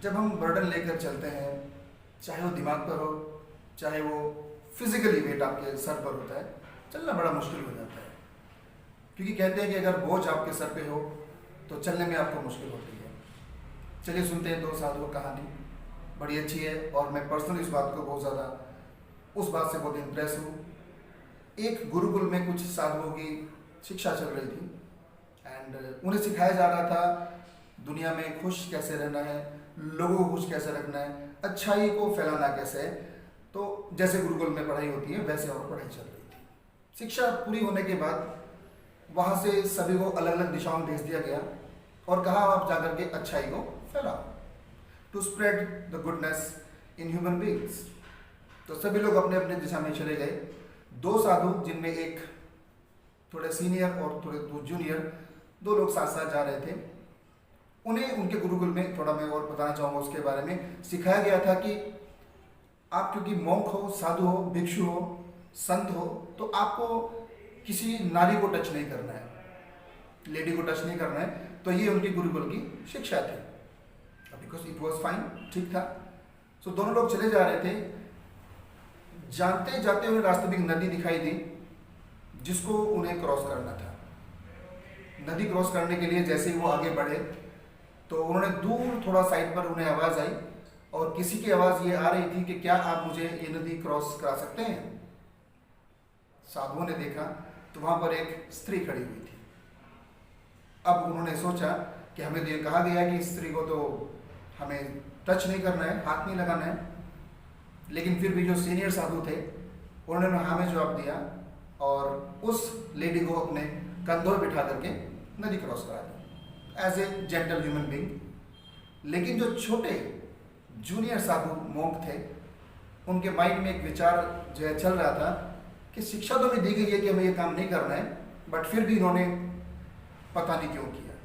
जब हम बर्डन लेकर चलते हैं, चाहे वो दिमाग पर हो, चाहे वो फिजिकली वेट आपके सर पर होता है, चलना बड़ा मुश्किल हो जाता है। क्योंकि कहते हैं कि अगर बोझ आपके सर पे हो तो चलने में आपको मुश्किल होती है। चलिए सुनते हैं दो साधुओं की कहानी, बड़ी अच्छी है और मैं पर्सनली इस बात को बहुत ज़्यादा उस बात से बहुत इम्प्रेस हूँ। एक गुरुकुल में कुछ साधुओं की शिक्षा चल रही थी एंड उन्हें सिखाया जा रहा था दुनिया में खुश कैसे रहना है, लोगों को खुश कैसे रखना है, अच्छाई को फैलाना कैसे है। तो जैसे गुरुकुल में पढ़ाई होती है वैसे और पढ़ाई चल रही थी। शिक्षा पूरी होने के बाद वहाँ से सभी को अलग अलग दिशाओं में भेज दिया गया और कहा आप जाकर के अच्छाई को फैलाओ, to spread the goodness in human beings. तो सभी लोग अपने अपने दिशा में चले गए। दो साधु, जिनमें एक थोड़े सीनियर और थोड़े दो जूनियर, दो लोग साथ साथ जा रहे थे। उन्हें उनके गुरुकुल में, थोड़ा मैं और बताना चाहूँगा उसके बारे में, सिखाया गया था कि आप क्योंकि मॉन्क हो, साधु हो, भिक्षु हो, संत हो, तो आपको किसी नारी को टच नहीं करना है, लेडी को टच नहीं करना है। तो ये उनकी गुरुकुल की शिक्षा थी, बिकॉज इट वॉज फाइन, ठीक था। सो दोनों लोग चले जा रहे थे। जानते जाते हुए रास्ते में एक नदी दिखाई दी जिसको उन्हें क्रॉस करना था। नदी क्रॉस करने के लिए जैसे ही वो आगे बढ़े तो उन्होंने दूर थोड़ा साइड पर उन्हें आवाज़ आई और किसी की आवाज़ ये आ रही थी कि क्या आप मुझे ये नदी क्रॉस करा सकते हैं। साधुओं ने देखा तो वहाँ पर एक स्त्री खड़ी हुई थी। अब उन्होंने सोचा कि हमें तो ये कहा गया है कि स्त्री को तो हमें टच नहीं करना है, हाथ नहीं लगाना है। लेकिन फिर भी जो सीनियर साधु थे उन्होंने हाँ में जवाब दिया और उस लेडी को अपने कंधों पर बिठा करके नदी क्रॉस करा दी as a gentle human being. लेकिन जो छोटे जूनियर साधु मोंक थे, उनके माइंड में एक विचार जो है चल रहा था कि शिक्षा तो हमें दी गई है कि हमें ये काम नहीं करना है, बट फिर भी इन्होंने पता नहीं क्यों किया।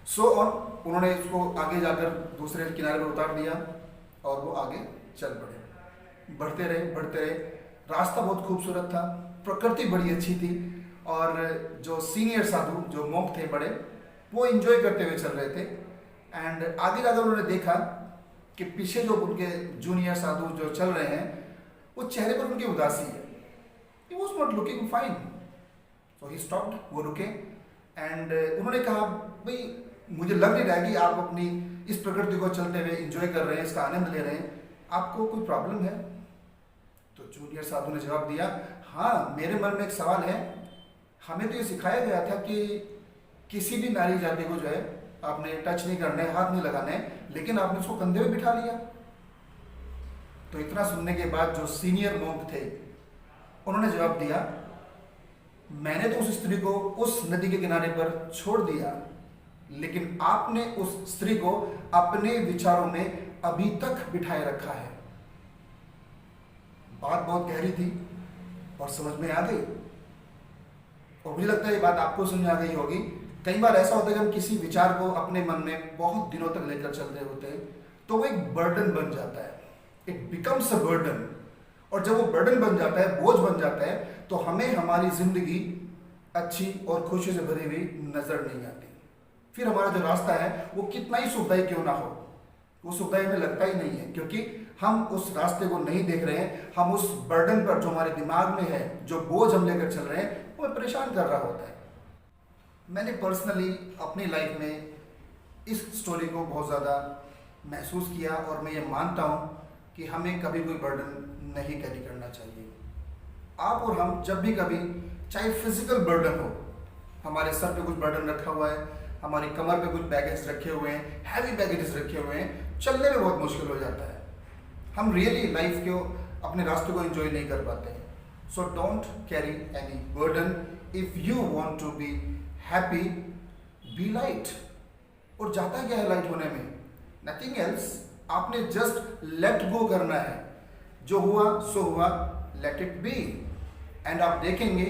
सो ऑन उन्होंने इसको आगे जाकर दूसरे किनारे पर उतार दिया और वो आगे चल पड़े। बढ़ते रहे। रास्ता बहुत खूबसूरत था, प्रकृति बड़ी अच्छी थी और जो सीनियर साधु, जो मोंक थे बड़े, वो एंजॉय करते हुए चल रहे थे। एंड आगे जाकर उन्होंने देखा कि पीछे जो उनके जूनियर साधु जो चल रहे हैं, वो चेहरे पर उनकी उदासी है। He was not looking fine. So he stopped, वो रुके एंड उन्होंने कहा भाई मुझे लग नहीं रहा कि आप अपनी इस प्रकृति को चलते हुए एंजॉय कर रहे हैं, इसका आनंद ले रहे हैं, आपको कोई प्रॉब्लम है। तो जूनियर साधु ने जवाब दिया, हाँ मेरे मन में एक सवाल है, हमें तो ये सिखाया गया था कि किसी भी नारी जाति को जो है आपने टच नहीं करना है, हाथ नहीं लगाना है, लेकिन आपने उसको कंधे पे बिठा लिया। तो इतना सुनने के बाद जो सीनियर मोंक थे उन्होंने जवाब दिया, मैंने तो उस स्त्री को उस नदी के किनारे पर छोड़ दिया, लेकिन आपने उस स्त्री को अपने विचारों में अभी तक बिठाए रखा है। बात बहुत गहरी थी और समझ में आ गई और मुझे लगता है ये बात आपको समझ में आ गई होगी। कई बार ऐसा होता है कि हम किसी विचार को अपने मन में बहुत दिनों तक लेकर चल रहे होते हैं तो वो एक बर्डन बन जाता है, इट बिकम्स अ बर्डन। और जब वो बर्डन बन जाता है, बोझ बन जाता है, तो हमें हमारी जिंदगी अच्छी और खुशी से भरी हुई नजर नहीं आती। फिर हमारा जो रास्ता है वो कितना ही सुखदायी क्यों ना हो, वो सुखदायी हमें लगता ही नहीं है, क्योंकि हम उस रास्ते को नहीं देख रहे हैं। हम उस बर्डन पर जो हमारे दिमाग में है, जो बोझ हम लेकर चल रहे हैं, वो परेशान कर रहा होता है। मैंने पर्सनली अपनी लाइफ में इस स्टोरी को बहुत ज़्यादा महसूस किया और मैं ये मानता हूँ कि हमें कभी कोई बर्डन नहीं कैरी करना चाहिए। आप और हम जब भी कभी, चाहे फिजिकल बर्डन हो, हमारे सर पे कुछ बर्डन रखा हुआ है, हमारी कमर पे कुछ बैगेज रखे हुए हैं, हैवी बैगेजेस रखे हुए हैं, चलने में बहुत मुश्किल हो जाता है। हम रियली लाइफ को, अपने रास्ते को एंजॉय नहीं कर पाते हैं। So don't carry any burden. If you want to be happy, be light. और जाता क्या है लाइट होने में? Nothing else. आपने जस्ट लेट गो करना है, जो हुआ सो हुआ, लेट इट बी। एंड आप देखेंगे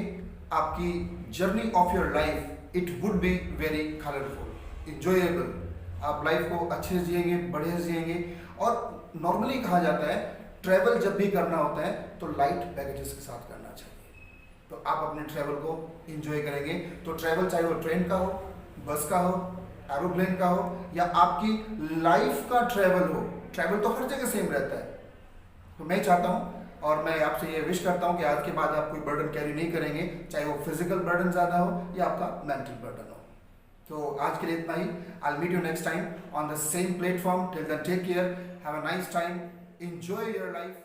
आपकी journey of your life, it would be very colourful, enjoyable. आप लाइफ को अच्छे से जिएंगे, बढ़िया से जिएंगे। और नॉर्मली कहा जाता है ट्रैवल जब भी करना होता है तो लाइट बैगेजेस के साथ करना चाहिए, तो आप अपने ट्रैवल को इंजॉय करेंगे। तो ट्रैवल चाहे वो ट्रेन का हो, बस का हो, एरोप्लेन का हो या आपकी लाइफ का ट्रैवल हो, ट्रैवल तो हर जगह सेम रहता है। तो मैं चाहता हूँ और मैं आपसे ये विश करता हूँ कि आज के बाद आप कोई बर्डन कैरी नहीं करेंगे, चाहे वो फिजिकल बर्डन ज़्यादा हो या आपका मेंटल बर्डन हो। तो आज के लिए इतना ही। I meet you next time on the same platform. Till then take care, have a nice time, enjoy your life.